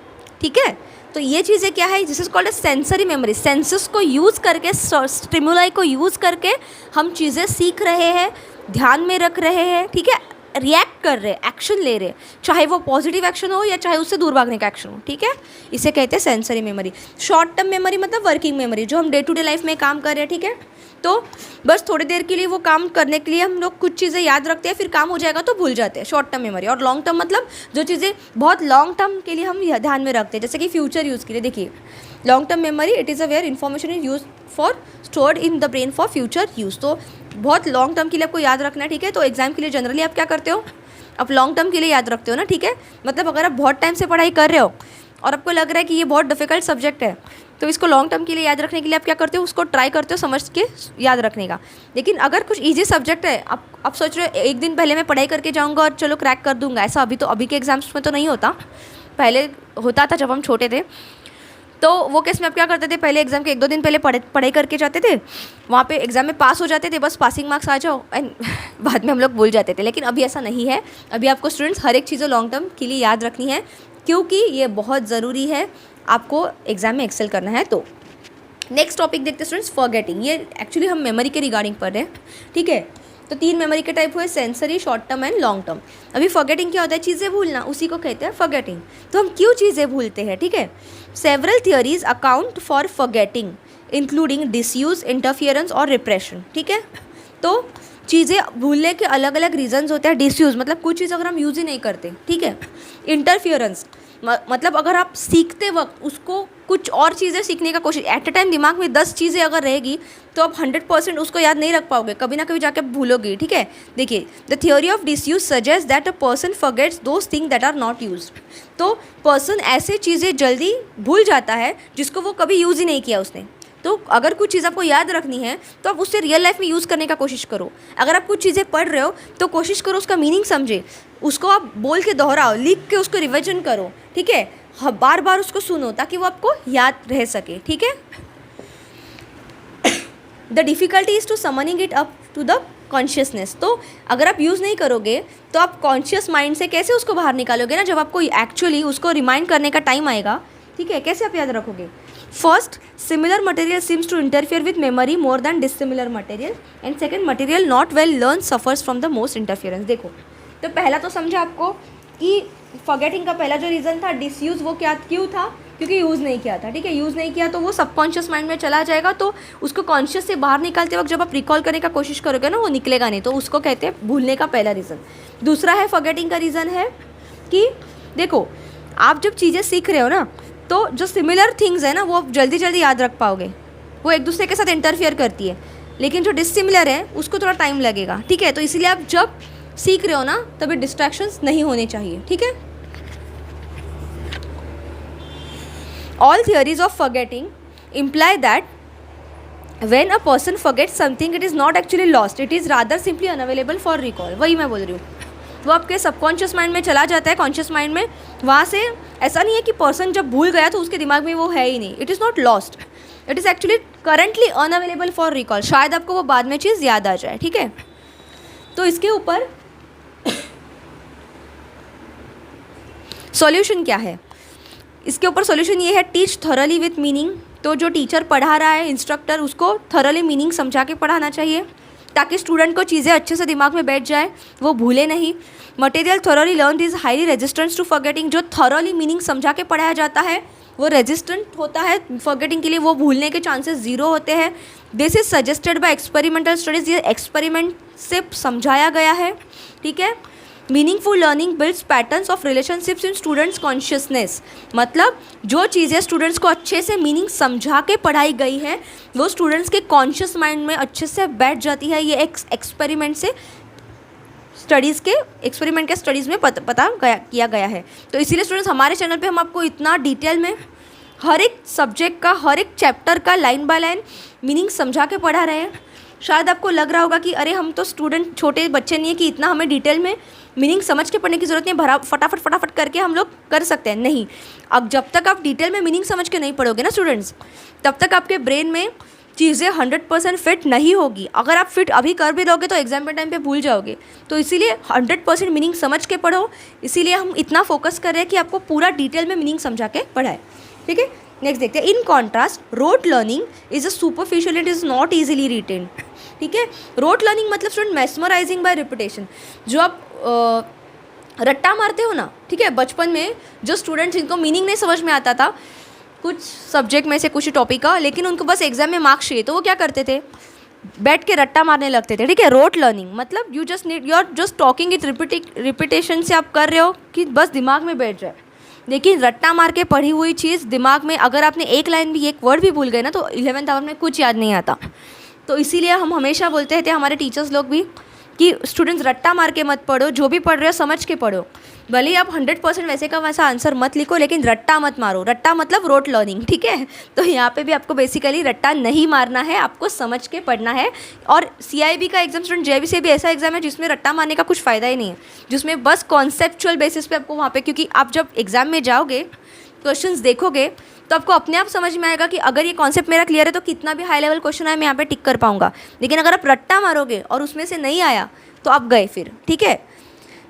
ठीक है। तो ये चीज़ें क्या है, this is called a sensory memory. Senses को यूज़ करके, स्टिमुलाई को यूज़ करके हम चीज़ें सीख रहे हैं, ध्यान में रख रहे हैं, ठीक है, रिएक्ट कर रहे, एक्शन ले रहे, चाहे वो पॉजिटिव एक्शन हो या चाहे उससे दूर भागने का एक्शन हो, ठीक है, इसे कहते हैं sensory memory. Short term memory मतलब वर्किंग मेमोरी, जो हम डे टू डे लाइफ में काम कर रहे हैं, ठीक है, तो बस थोड़ी देर के लिए वो काम करने के लिए हम लोग कुछ चीज़ें याद रखते हैं, फिर काम हो जाएगा तो भूल जाते हैं, शॉर्ट टर्म मेमोरी। और लॉन्ग टर्म मतलब जो चीज़ें बहुत लॉन्ग टर्म के लिए हम ध्यान में रखते हैं, जैसे कि फ्यूचर यूज़ के लिए। देखिए long term memory it is a where information is use for stored in the brain for future use. तो बहुत लॉन्ग टर्म के लिए आपको याद रखना है, ठीक है। तो एग्जाम के लिए जनरली आप क्या करते हो, आप लॉन्ग टर्म के लिए याद रखते हो ना, ठीक है। मतलब अगर आप बहुत टाइम से पढ़ाई कर रहे हो और आपको लग रहा है कि ये बहुत डिफिकल्ट सब्जेक्ट है, तो इसको लॉन्ग टर्म के लिए याद रखने के लिए आप क्या करते हो, उसको ट्राई करते हो समझ के याद रखने का। लेकिन अगर कुछ इजी सब्जेक्ट है, आप सोच रहे हो एक दिन पहले मैं पढ़ाई करके जाऊँगा और चलो क्रैक कर दूँगा, ऐसा अभी के एग्जाम्स में तो नहीं होता, पहले होता था जब हम छोटे थे। तो वो केस में आप क्या करते थे, पहले एग्जाम के एक दो दिन पहले पढ़ाई करके जाते थे, वहाँ पे एग्जाम में पास हो जाते थे, बस पासिंग मार्क्स आ जाओ, एंड बाद में हम लोग भूल जाते थे। लेकिन अभी ऐसा नहीं है, अभी आपको स्टूडेंट्स हर एक चीज़ों लॉन्ग टर्म के लिए याद रखनी है, क्योंकि ये बहुत ज़रूरी है आपको एग्जाम में एक्सेल करना है। तो नेक्स्ट टॉपिक देखते हैं स्टूडेंट्स, फॉरगेटिंग। ये एक्चुअली हम मेमोरी के रिगार्डिंग पढ़ रहे हैं, ठीक है। तो 3 मेमोरी के टाइप हुए, sensory, short term and long term. अभी फॉरगेटिंग क्या होता है, चीज़ें भूलना, उसी को कहते हैं फॉरगेटिंग। तो हम क्यों चीज़ें भूलते हैं, ठीक है। Several theories account for forgetting including disuse, interference और रिप्रेशन, ठीक है। तो चीज़ें भूलने के अलग अलग रीजंस होते हैं। डिसयूज मतलब कुछ चीज़ अगर हम यूज़ ही नहीं करते, ठीक है। इंटरफियरेंस मतलब अगर आप सीखते वक्त उसको कुछ और चीज़ें सीखने का कोशिश, एट अ टाइम दिमाग में 10 चीज़ें अगर रहेगी तो आप 100% उसको याद नहीं रख पाओगे, कभी ना कभी जाके भूलोगे, ठीक है। देखिए the theory of disuse suggest that a person forgets those thing that are not used. तो पर्सन ऐसे चीज़ें जल्दी भूल जाता है जिसको वो कभी यूज़ ही नहीं किया उसने। तो अगर कुछ चीज़ आपको याद रखनी है तो आप उससे रियल लाइफ में यूज़ करने का कोशिश करो। अगर आप कुछ चीज़ें पढ़ रहे हो तो कोशिश करो उसका मीनिंग समझे, उसको आप बोल के दोहराओ, लिख के उसको रिविजन करो, ठीक है। बार बार उसको सुनो ताकि वो आपको याद रह सके, ठीक है। The difficulty is to summoning it up to the consciousness. तो अगर आप यूज़ नहीं करोगे तो आप कॉन्शियस माइंड से कैसे उसको बाहर निकालोगे ना, जब आपको एक्चुअली उसको रिमाइंड करने का टाइम आएगा, ठीक है, कैसे आप याद रखोगे। First, similar material seems to interfere with memory more than dissimilar material, and second, material not well learn suffers from the most interference. देखो तो पहला तो समझा आपको कि फॉरगेटिंग का पहला जो रीज़न था डिसयूज़, वो क्या क्यों था, क्योंकि यूज़ नहीं किया था, ठीक है। यूज़ नहीं किया तो वो सबकॉन्शियस माइंड में चला जाएगा, तो उसको कॉन्शियस से बाहर निकालते वक्त जब आप रिकॉल करने का कोशिश करोगे ना, वो निकलेगा नहीं, तो उसको कहते हैं भूलने का पहला रीज़न। दूसरा है फॉरगेटिंग का रीज़न है कि देखो आप जब चीज़ें सीख रहे हो ना, तो जो सिमिलर थिंग्स है ना वो आप जल्दी जल्दी याद रख पाओगे, वो एक दूसरे के साथ इंटरफियर करती है। लेकिन जो डिसिमिलर है उसको थोड़ा टाइम लगेगा, ठीक है। तो इसीलिए आप जब सीख रहे हो ना तभी डिस्ट्रैक्शंस नहीं होने चाहिए, ठीक है। All theories of forgetting imply that when a person forgets something it is not actually lost, it is rather simply unavailable for recall. वही मैं बोल रही हूँ, वो आपके सबकॉन्शियस माइंड में चला जाता है, कॉन्शियस माइंड में, वहाँ से ऐसा नहीं है कि पर्सन जब भूल गया तो उसके दिमाग में वो है ही नहीं। It is not lost, it is actually currently unavailable for recall. शायद आपको वो बाद में चीज़ याद आ जाए, ठीक है। तो इसके ऊपर सॉल्यूशन क्या है, इसके ऊपर सॉल्यूशन ये है, टीच थॉरली विथ मीनिंग। तो जो टीचर पढ़ा रहा है, इंस्ट्रक्टर, उसको थॉरली मीनिंग समझा के पढ़ाना चाहिए ताकि स्टूडेंट को चीज़ें अच्छे से दिमाग में बैठ जाए, वो भूले नहीं। Material thoroughly learn is highly resistance to forgetting. जो थॉरली मीनिंग समझा के पढ़ाया जाता है वो रेजिस्टेंट होता है फॉरगेटिंग के लिए, वो भूलने के चांसेस ज़ीरो होते हैं। This is suggested by experimental studies, ये एक्सपेरिमेंट से समझाया गया है, ठीक है। Meaningful learning builds patterns of relationships in students consciousness. मतलब जो चीज़ें स्टूडेंट्स को अच्छे से मीनिंग समझा के पढ़ाई गई है वो स्टूडेंट्स के कॉन्शियस माइंड में अच्छे से बैठ जाती है। ये एक्सपेरिमेंट से एक्सपेरिमेंट के स्टडीज़ में किया गया है। तो इसीलिए स्टूडेंट्स हमारे चैनल पे हम आपको इतना डिटेल में हर एक सब्जेक्ट का, हर एक चैप्टर का लाइन बाय लाइन मीनिंग समझा के पढ़ा रहे हैं। शायद आपको लग रहा होगा कि अरे हम तो स्टूडेंट, छोटे बच्चे नहीं है कि इतना हमें डिटेल में मीनिंग समझ के पढ़ने की ज़रूरत नहीं, फटाफट करके हम लोग कर सकते हैं। नहीं, अब जब तक आप डिटेल में मीनिंग समझ के नहीं पढ़ोगे ना स्टूडेंट्स, तब तक आपके ब्रेन में चीज़ें 100% फिट नहीं होगी। अगर आप फिट अभी कर भी दोगे तो एग्जाम के टाइम पे भूल जाओगे। तो इसीलिए 100% मीनिंग समझ के पढ़ो, इसीलिए हम इतना फोकस कर रहे हैं कि आपको पूरा डिटेल में मीनिंग समझा के पढ़ाए, ठीक है। नेक्स्ट देखते हैं, in contrast rote learning is a superficial, it is not easily retain, ठीक है। रोट लर्निंग मतलब स्टूडेंट मेस्मराइजिंग बाय रिपीटेशन। जो आप रट्टा मारते हो ना, ठीक है, बचपन में जो स्टूडेंट्स जिनको मीनिंग नहीं समझ में आता था कुछ सब्जेक्ट में से, कुछ टॉपिक का, लेकिन उनको बस एग्जाम में मार्क्स चाहिए, तो वो क्या करते थे, बैठ के रट्टा मारने लगते थे, ठीक है। रोट लर्निंग मतलब you are just talking it, repetition से आप कर रहे हो कि बस दिमाग में बैठ जाए। लेकिन रट्टा मार के पढ़ी हुई चीज़ दिमाग में, अगर आपने एक लाइन भी, एक वर्ड भी भूल गए ना, तो 11th आवर में कुछ याद नहीं आता। तो इसीलिए हम हमेशा बोलते थे, हमारे टीचर्स लोग भी, कि स्टूडेंट्स रट्टा मार के मत पढ़ो, जो भी पढ़ रहे हो समझ के पढ़ो। भले ही आप 100% वैसे का वैसा आंसर मत लिखो, लेकिन रट्टा मत मारो। रट्टा मतलब रोट लर्निंग, ठीक है। तो यहाँ पे भी आपको बेसिकली रट्टा नहीं मारना है, आपको समझ के पढ़ना है। और CIB का एग्जाम, स्टूडेंट JIB से भी ऐसा एग्जाम है जिसमें रट्टा मारने का कुछ फ़ायदा ही नहीं है, जिसमें बस कॉन्सेप्चुअल बेसिस पे आपको वहाँ पे, क्योंकि आप जब एग्ज़ाम में जाओगे, क्वेश्चंस देखोगे, तो आपको अपने आप समझ में आएगा कि अगर ये कॉन्सेप्ट मेरा क्लियर है तो कितना भी हाई लेवल क्वेश्चन आए मैं यहाँ पे टिक कर पाऊंगा। लेकिन अगर आप रट्टा मारोगे और उसमें से नहीं आया तो आप गए फिर, ठीक है।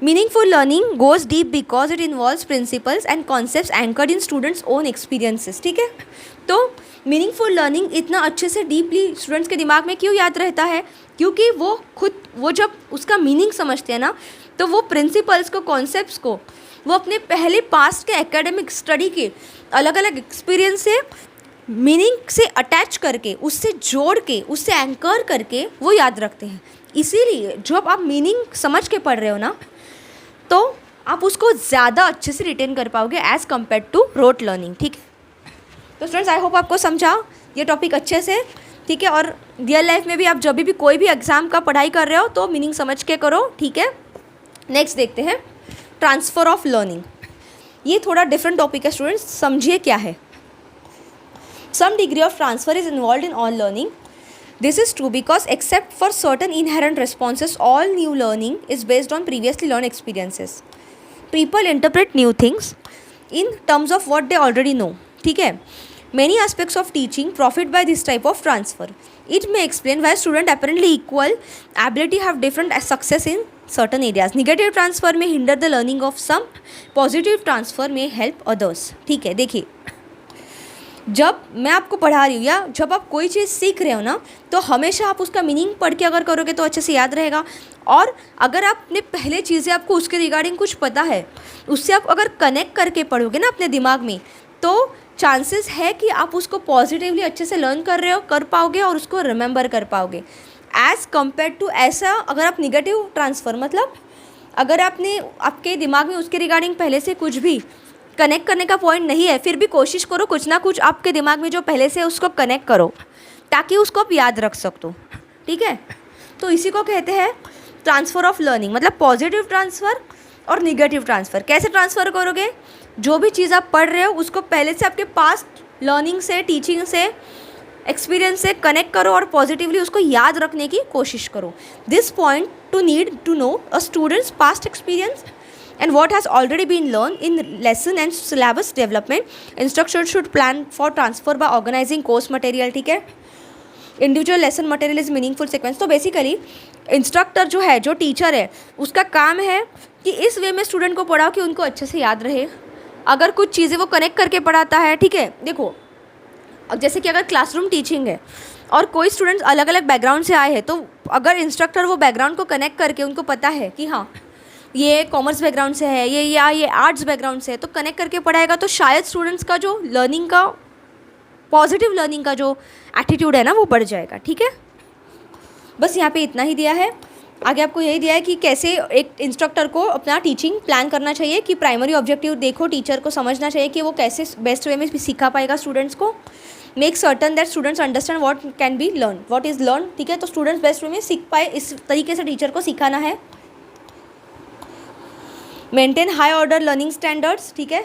Meaningful learning goes deep because it involves principles and concepts anchored in students own experiences, ठीक है। तो मीनिंगफुल लर्निंग इतना अच्छे से डीपली स्टूडेंट्स के दिमाग में क्यों याद रहता है, क्योंकि वो जब उसका मीनिंग समझते हैं ना, तो वो प्रिंसिपल्स को, कॉन्सेप्ट्स को वो अपने पहले पास्ट के एकेडमिक स्टडी के अलग अलग एक्सपीरियंस से, मीनिंग से अटैच करके, उससे जोड़ के, उससे एंकर करके वो याद रखते हैं। इसीलिए जब आप मीनिंग समझ के पढ़ रहे हो ना, तो आप उसको ज़्यादा अच्छे से रिटेन कर पाओगे as compare to rote learning, ठीक है। तो स्टूडेंट्स, आई होप आपको समझा ये टॉपिक अच्छे से, ठीक है। और रियल लाइफ में भी आप जब भी कोई भी एग्ज़ाम का पढ़ाई कर रहे हो तो मीनिंग समझ के करो, ठीक है। नेक्स्ट देखते हैं, ट्रांसफ़र ऑफ लर्निंग। ये थोड़ा डिफरेंट टॉपिक है स्टूडेंट्स, समझिए क्या है। Some degree of transfer is involve in all learning. This is true because except for certain inherent responses all new learning is based on previously learn experiences. People interpret new things in terms of what they already know, ठीक है। Many aspects of teaching profit by this type of transfer. It may explain why students apparently equal ability have different success in certain areas. Negative transfer may hinder the learning of some. Positive transfer may help others. ठीक है, देखिए, जब मैं आपको पढ़ा रही हूँ या जब आप कोई चीज़ सीख रहे हो ना, तो हमेशा आप उसका मीनिंग पढ़ के अगर करोगे तो अच्छे से याद रहेगा। और अगर आपने पहले चीज़ें, आपको उसके रिगार्डिंग कुछ पता है, उससे आप अगर कनेक्ट करके पढ़ोगे ना अपने दिमाग में, तो चांसेस है कि आप उसको पॉजिटिवली अच्छे से लर्न कर रहे हो, कर पाओगे और उसको रिमेंबर कर पाओगे, एज़ कम्पेयर टू ऐसा अगर आप निगेटिव ट्रांसफ़र, मतलब अगर आपने आपके दिमाग में उसके रिगार्डिंग पहले से कुछ भी कनेक्ट करने का पॉइंट नहीं है, फिर भी कोशिश करो कुछ ना कुछ आपके दिमाग में जो पहले से उसको कनेक्ट करो, ताकि उसको आप याद रख सको, ठीक है। तो इसी को कहते हैं ट्रांसफ़र ऑफ लर्निंग, मतलब पॉजिटिव ट्रांसफ़र और निगेटिव ट्रांसफ़र। कैसे ट्रांसफ़र करोगे, जो भी चीज़ आप पढ़ रहे हो उसको पहले से आपके पास्ट लर्निंग से, टीचिंग से एक्सपीरियंस से कनेक्ट करो और पॉजिटिवली उसको याद रखने की कोशिश करो. This point two need to know a students past experience and what has already been learned in lesson and syllabus development. Instructor should plan for transfer by organizing course material. ठीक है, individual lesson material is meaningful sequence. तो basically instructor जो है, जो teacher है, उसका काम है कि इस वे में स्टूडेंट को पढ़ाओ कि उनको अच्छे से याद रहे. अगर कुछ चीज़ें वो कनेक्ट करके पढ़ाता है, ठीक है, देखो अब जैसे कि अगर क्लासरूम टीचिंग है और कोई स्टूडेंट्स अलग अलग बैकग्राउंड से आए हैं, तो अगर इंस्ट्रक्टर वो बैकग्राउंड को कनेक्ट करके उनको पता है कि हाँ ये कॉमर्स बैकग्राउंड से है, ये आर्ट्स बैकग्राउंड से है, तो कनेक्ट करके पढ़ाएगा, तो शायद स्टूडेंट्स का जो लर्निंग का पॉजिटिव लर्निंग का जो एटीट्यूड है ना वो बढ़ जाएगा. ठीक है, बस यहाँ पे इतना ही दिया है. आगे आपको यही दिया है कि कैसे एक इंस्ट्रक्टर को अपना टीचिंग प्लान करना चाहिए. कि प्राइमरी ऑब्जेक्टिव देखो, टीचर को समझना चाहिए कि वो कैसे बेस्ट वे में सिखा पाएगा स्टूडेंट्स को. Make certain that students understand what can be learn, what is learn. ठीक है, तो स्टूडेंट्स बेस्ट वे में सीख पाए, इस तरीके से टीचर को सिखाना है. Maintain high order learning standards. ठीक है,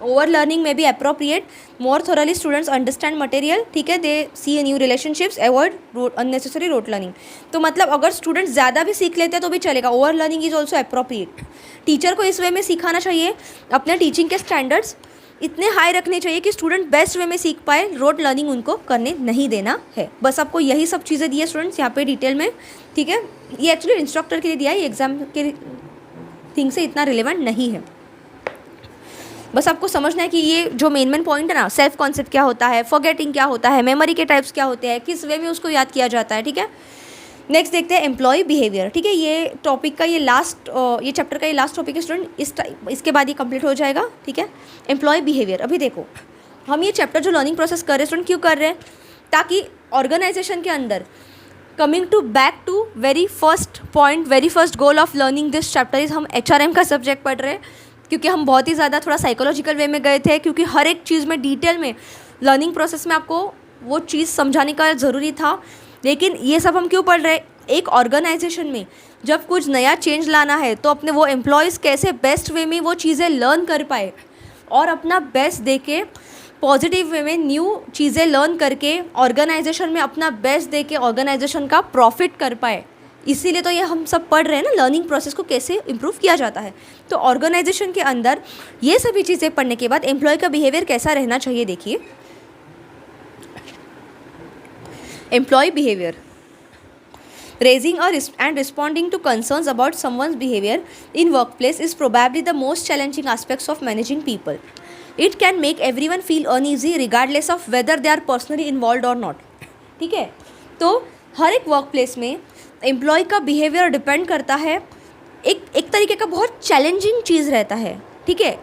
ओवर लर्निंग में be appropriate. More thoroughly students understand material. ठीक है, they see new relationships, avoid unnecessary rote learning. तो मतलब अगर स्टूडेंट्स ज़्यादा भी सीख लेते हैं तो भी चलेगा. Over learning is also appropriate. Teacher को इस वे में सिखाना चाहिए. अपने टीचिंग के स्टैंडर्ड्स इतने हाई रखने चाहिए कि स्टूडेंट बेस्ट वे में सीख पाए. रोट लर्निंग उनको करने नहीं देना है. बस आपको यही सब चीज़ें दी है स्टूडेंट्स यहाँ पे डिटेल में. ठीक है, ये एक्चुअली इंस्ट्रक्टर के लिए दिया है, ये एग्जाम के थिंग से इतना रिलेवेंट नहीं है. बस आपको समझना है कि ये जो मेन पॉइंट है ना, सेल्फ कॉन्सेप्ट क्या होता है, फॉरगेटिंग क्या होता है, मेमोरी के टाइप्स क्या होते हैं, किस वे में उसको याद किया जाता है. ठीक है, नेक्स्ट देखते हैं एम्प्लॉय बिहेवियर. ठीक है, ये टॉपिक का ये चैप्टर का ये लास्ट टॉपिक है स्टूडेंट. इसके बाद ये कंप्लीट हो जाएगा. ठीक है, एम्प्लॉय बिहेवियर. अभी देखो हम ये चैप्टर जो लर्निंग प्रोसेस कर रहे हैं स्टूडेंट, क्यों कर रहे हैं? ताकि ऑर्गेनाइजेशन के अंदर coming to back to very first point, very first goal of learning this chapter is हम HRM का सब्जेक्ट पढ़ रहे हैं. क्योंकि हम बहुत ही ज़्यादा थोड़ा साइकोलॉजिकल वे में गए थे, क्योंकि हर एक चीज़ में डिटेल में लर्निंग प्रोसेस में आपको वो चीज़ समझाने का ज़रूरी था. लेकिन ये सब हम क्यों पढ़ रहे हैं? एक ऑर्गेनाइजेशन में जब कुछ नया चेंज लाना है तो अपने वो एम्प्लॉयज़ कैसे बेस्ट वे में वो चीज़ें लर्न कर पाए और अपना बेस्ट दे के पॉजिटिव वे में न्यू चीज़ें लर्न करके ऑर्गेनाइजेशन में अपना बेस्ट दे के ऑर्गेनाइजेशन का प्रॉफिट कर पाए. इसीलिए तो ये हम सब पढ़ रहे हैं ना, लर्निंग प्रोसेस को कैसे इम्प्रूव किया जाता है. तो ऑर्गेनाइजेशन के अंदर ये सभी चीज़ें पढ़ने के बाद एम्प्लॉय का बिहेवियर कैसा रहना चाहिए. देखिए, employ behaviour. Raising and responding to concerns about someone's behavior in workplace is probably the most challenging aspects of managing people. It can make everyone feel uneasy regardless of whether they are personally involved or not. ठीक है, तो हर एक work place में employ का behaviour depend करता है. एक तरीके का बहुत चैलेंजिंग चीज़ रहता है. ठीक है,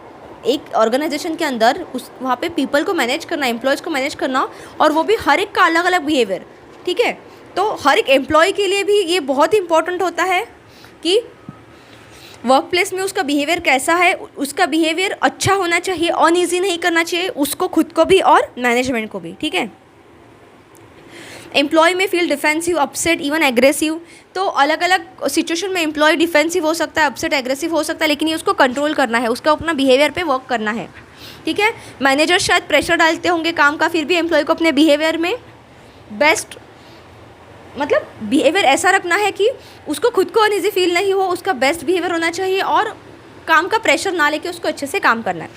एक ऑर्गेनाइजेशन के अंदर वहाँ पे पीपल को मैनेज करना, एम्प्लॉयज़ को मैनेज करना, और वो भी हर एक का अलग अलग बिहेवियर. ठीक है, तो हर एक एम्प्लॉय के लिए भी ये बहुत इंपॉर्टेंट होता है कि वर्क प्लेस में उसका बिहेवियर कैसा है. उसका बिहेवियर अच्छा होना चाहिए, अनईजी नहीं करना चाहिए उसको, खुद को भी और मैनेजमेंट को भी. ठीक है, एम्प्लॉय में feel defensive, upset, even aggressive. तो अलग अलग सिचुएशन में एम्प्लॉय डिफेंसिव हो सकता है, अपसेट, एग्रेसिव हो सकता है, लेकिन ये उसको कंट्रोल करना है, उसका अपना बिहेवियर पे वर्क करना है. ठीक है, मैनेजर शायद प्रेशर डालते होंगे काम का, फिर भी एम्प्लॉय को अपने बिहेवियर में बेस्ट मतलब बिहेवियर ऐसा रखना है कि उसको खुद को अनईजी फील नहीं हो, उसका बेस्ट बिहेवियर होना चाहिए और काम का प्रेशर ना लेके उसको अच्छे से काम करना है.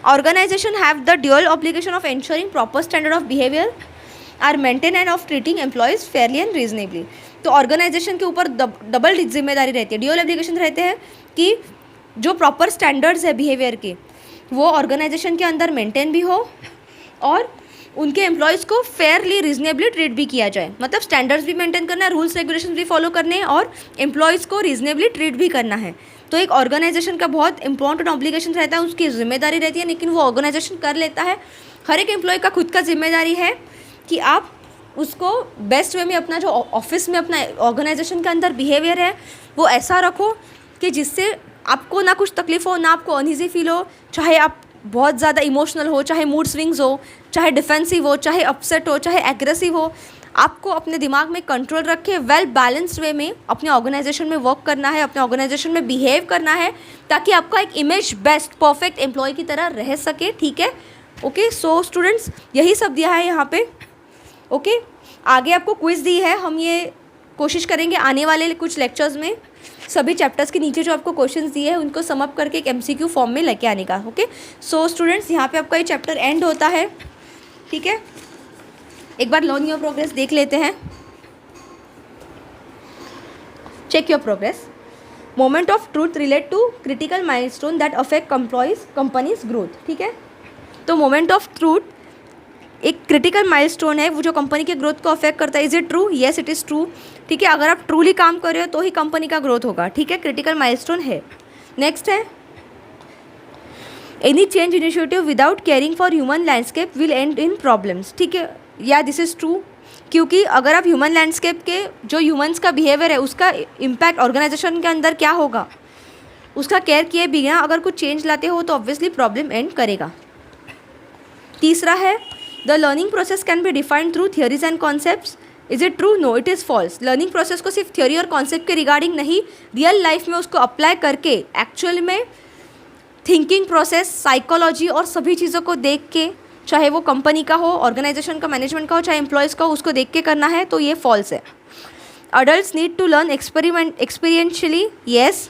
Organisation have the dual obligation of ensuring proper standard of behaviour are maintain and of treating employees fairly and reasonably. तो ऑर्गेनाइजेशन के ऊपर डबल जिम्मेदारी रहती है, ड्यूअल ऑब्लिगेशन रहते हैं कि जो प्रॉपर स्टैंडर्ड्स है बिहेवियर के वो ऑर्गेनाइजेशन के अंदर मेंटेन भी हो और उनके एम्प्लॉयज़ को फेयरली रीजनेबली ट्रीट भी किया जाए. मतलब स्टैंडर्ड्स भी मेंटेन करना है, रूल्स रेगुलेशन भी फॉलो करने हैं और एम्प्लॉयज़ को रीजनेबली ट्रीट भी करना है. तो एक ऑर्गेनाइजेशन का बहुत इंपॉर्टेंट ऑब्लिगेशन रहता है, उसकी जिम्मेदारी रहती है, लेकिन वो ऑर्गेनाइजेशन कर लेता है. हर एक एम्प्लॉय का खुद का जिम्मेदारी है कि आप उसको बेस्ट वे में अपना जो ऑफिस में अपना ऑर्गेनाइजेशन के अंदर बिहेवियर है वो ऐसा रखो कि जिससे आपको ना कुछ तकलीफ हो, ना आपको अनईजी फील हो. चाहे आप बहुत ज़्यादा इमोशनल हो, चाहे मूड स्विंग्स हो, चाहे डिफेंसिव हो, चाहे अपसेट हो, चाहे एग्रेसिव हो, आपको अपने दिमाग में कंट्रोल रख के वेल बैलेंस्ड वे में अपने ऑर्गेनाइजेशन में वर्क करना है, अपने ऑर्गेनाइजेशन में बिहेव करना है, ताकि आपका एक इमेज बेस्ट परफेक्ट एम्प्लॉय की तरह रह सके. ठीक है, ओके. सो स्टूडेंट्स, यही सब दिया है यहाँ पे. ओके, आगे आपको क्विज़ दी है, हम ये कोशिश करेंगे आने वाले कुछ लेक्चर्स में सभी चैप्टर्स के नीचे जो आपको क्वेश्चंस दिए हैं उनको सम अप करके एक MCQ फॉर्म में लेके आने का। ओके, सो स्टूडेंट्स यहाँ पे आपका ये चैप्टर एंड होता है। ठीक है, एक बार लर्न योर प्रोग्रेस देख लेते हैं। Check your progress. Moment of truth relate to critical milestone that affect company's growth. ठीक है, तो मोमेंट ऑफ ट्रूथ एक क्रिटिकल माइलस्टोन है वो जो कंपनी के ग्रोथ को अफेक्ट करता है। Is it true? Yes it is true. ठीक है, अगर आप ट्रूली काम कर रहे हो तो ही कंपनी का ग्रोथ होगा। ठीक है, क्रिटिकल माइलस्टोन है। नेक्स्ट है any change initiative without caring for human landscape will and in problems. ठीक है, या दिस इज़ ट्रू, क्योंकि अगर आप ह्यूमन लैंडस्केप के जो ह्यूमन्स का बिहेवियर है उसका इम्पैक्ट ऑर्गेनाइजेशन के अंदर क्या होगा, उसका केयर किए बिना अगर कुछ चेंज लाते हो तो ऑब्वियसली प्रॉब्लम एंड करेगा। तीसरा है the learning process can be defined through theories and concepts. Is it true? No it is false. Learning process को सिर्फ थ्योरी और कॉन्सेप्ट के रिगार्डिंग नहीं, रियल लाइफ में उसको अप्लाई करके एक्चुअल में थिंकिंग प्रोसेस, साइकोलॉजी और सभी चीज़ों को देख के, चाहे वो कंपनी का हो, ऑर्गेनाइजेशन का, मैनेजमेंट का हो, चाहे एम्प्लॉयज़ का हो, उसको देख के करना है, तो ये फॉल्स है। Adult need to learn experientially. Yes,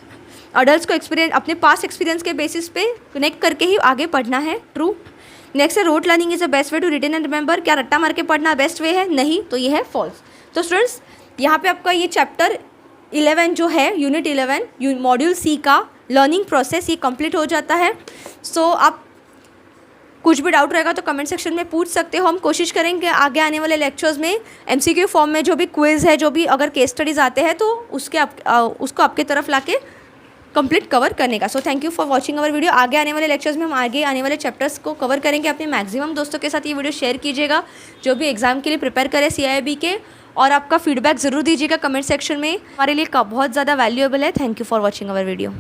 adult को एक्सपीरियंस अपने पास्ट एक्सपीरियंस के बेसिस पे कनेक्ट करके ही आगे पढ़ना है। ट्रू। नेक्स्ट है rote learning is the best way to retain and remember. क्या रट्टा मार के पढ़ना बेस्ट वे है? नहीं, तो ये है फॉल्स। तो स्टूडेंट्स यहाँ पे आपका ये चैप्टर 11 जो है, यूनिट 11 मॉड्यूल सी का लर्निंग प्रोसेस, ये कंप्लीट हो जाता है। सो आप कुछ भी डाउट रहेगा तो कमेंट सेक्शन में पूछ सकते हो। हम कोशिश करेंगे आगे आने वाले लेक्चर्स में MCQ फॉर्म में जो भी क्विज़ है, जो भी अगर केस स्टडीज़ आते हैं तो उसको आपके तरफ लाके कंप्लीट कवर करने का। So thank you for watching our video. आगे आने वाले लेक्चर्स में हम आगे आने वाले चैप्टर्स को कवर करेंगे। अपने मैक्सिमम दोस्तों के साथ ये वीडियो शेयर कीजिएगा जो भी एग्जाम के लिए प्रिपेयर करें CIB के, और आपका फीडबैक ज़रूर दीजिएगा कमेंट सेक्शन में, हमारे लिए बहुत ज़्यादा वैल्यूएबल है। Thank you for watching our video.